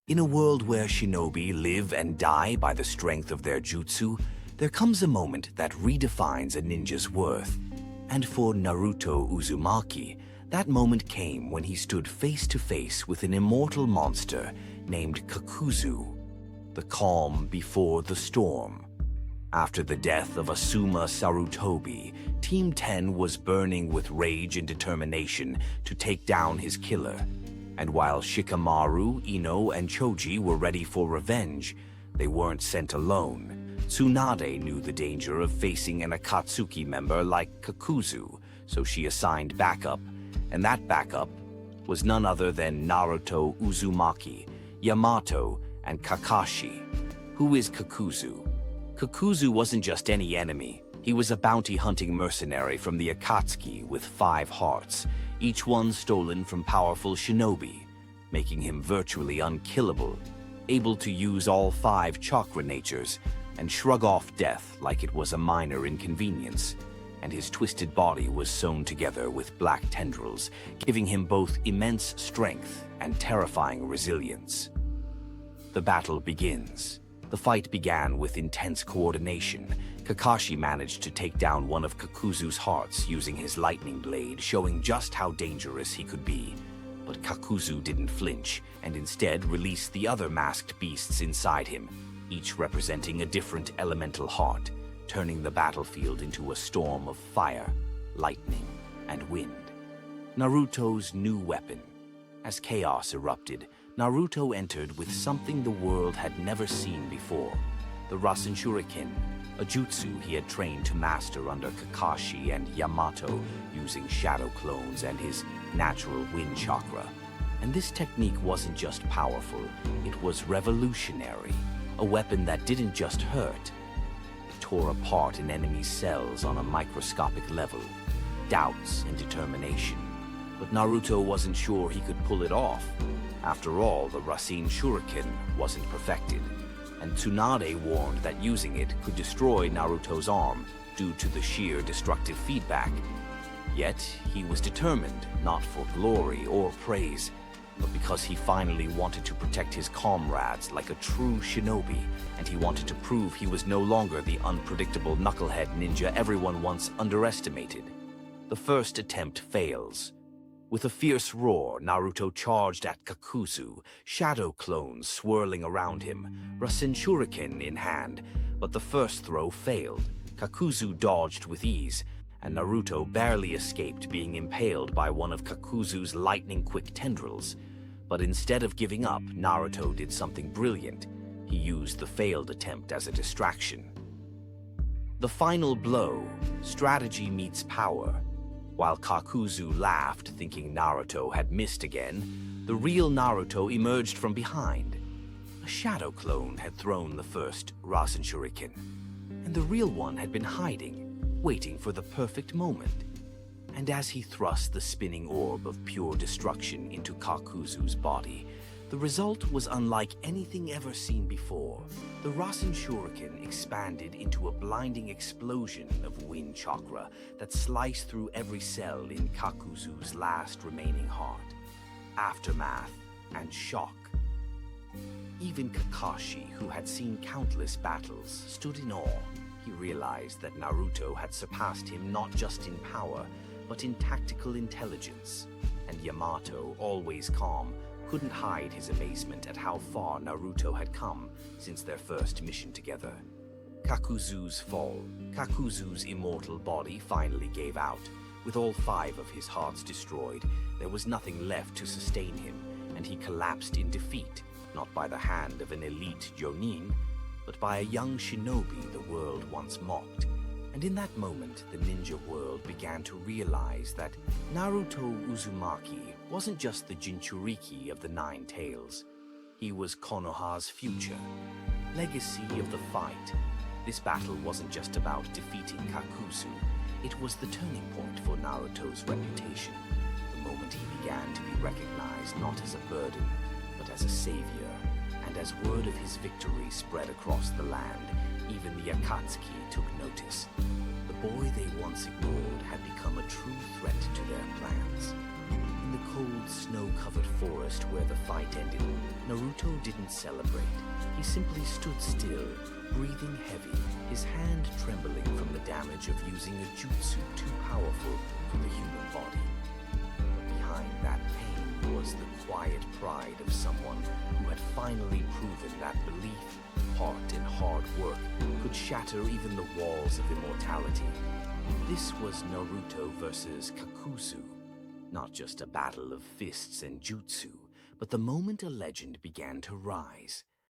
In a world where shinobi live and die by the strength of their jutsu, there comes a moment that redefines a ninja's worth. And for Naruto Uzumaki, that moment came when he stood face to face with an immortal monster named Kakuzu, the calm before the storm. After the death of Asuma Sarutobi, Team 10 was burning with rage and determination to take down his killer. And while Shikamaru, Ino, and Choji were ready for revenge, they weren't sent alone. Tsunade knew the danger of facing an Akatsuki member like Kakuzu, so she assigned backup, and that backup was none other than Naruto Uzumaki, Yamato, and Kakashi. Who is Kakuzu? Kakuzu wasn't just any enemy. He was a bounty-hunting mercenary from the Akatsuki with 5 hearts, each one stolen from powerful shinobi, making him virtually unkillable, able to use all 5 chakra natures and shrug off death like it was a minor inconvenience. And his twisted body was sewn together with black tendrils, giving him both immense strength and terrifying resilience. The battle begins. The fight began with intense coordination. Kakashi managed to take down one of Kakuzu's hearts using his lightning blade, showing just how dangerous he could be. But Kakuzu didn't flinch, and instead released the other masked beasts inside him, each representing a different elemental heart, turning the battlefield into a storm of fire, lightning, and wind. Naruto's new weapon. As chaos erupted, Naruto entered with something the world had never seen before, the Rasenshuriken, a jutsu he had trained to master under Kakashi and Yamato using shadow clones and his natural wind chakra. And this technique wasn't just powerful, it was revolutionary, a weapon that didn't just hurt. It tore apart an enemy's cells on a microscopic level, doubts and determination. But Naruto wasn't sure he could pull it off. After all, the Rasenshuriken wasn't perfected, and Tsunade warned that using it could destroy Naruto's arm due to the sheer destructive feedback. Yet, he was determined, not for glory or praise, but because he finally wanted to protect his comrades like a true shinobi, and he wanted to prove he was no longer the unpredictable knucklehead ninja everyone once underestimated. The first attempt fails. With a fierce roar, Naruto charged at Kakuzu, shadow clones swirling around him, Rasenshuriken in hand, but the first throw failed. Kakuzu dodged with ease, and Naruto barely escaped being impaled by one of Kakuzu's lightning-quick tendrils. But instead of giving up, Naruto did something brilliant. He used the failed attempt as a distraction. The final blow, strategy meets power. While Kakuzu laughed, thinking Naruto had missed again, the real Naruto emerged from behind. A shadow clone had thrown the first Rasenshuriken, and the real one had been hiding, waiting for the perfect moment. And as he thrust the spinning orb of pure destruction into Kakuzu's body, the result was unlike anything ever seen before. The Rasenshuriken expanded into a blinding explosion of wind chakra that sliced through every cell in Kakuzu's last remaining heart. Aftermath and shock. Even Kakashi, who had seen countless battles, stood in awe. He realized that Naruto had surpassed him not just in power, but in tactical intelligence. And Yamato, always calm, couldn't hide his amazement at how far Naruto had come since their first mission together. Kakuzu's fall. Kakuzu's immortal body finally gave out. With all 5 of his hearts destroyed, there was nothing left to sustain him, and he collapsed in defeat, not by the hand of an elite Jonin, but by a young shinobi the world once mocked. And in that moment, the ninja world began to realize that Naruto Uzumaki wasn't just the Jinchuriki of the 9 Tails. He was Konoha's future, legacy of the fight. This battle wasn't just about defeating Kakuzu. It was the turning point for Naruto's reputation, the moment he began to be recognized not as a burden, but as a savior. And as word of his victory spread across the land, even the Akatsuki took notice. The boy they once ignored had become a true threat to their plans. In the cold, snow-covered forest where the fight ended, Naruto didn't celebrate. He simply stood still, breathing heavy, his hand trembling from the damage of using a jutsu too powerful for the human body. But behind that pain was the quiet pride of someone who had finally proven that belief, heart, and hard work could shatter even the walls of immortality. This was Naruto versus Kakuzu. Not just a battle of fists and jutsu, but the moment a legend began to rise.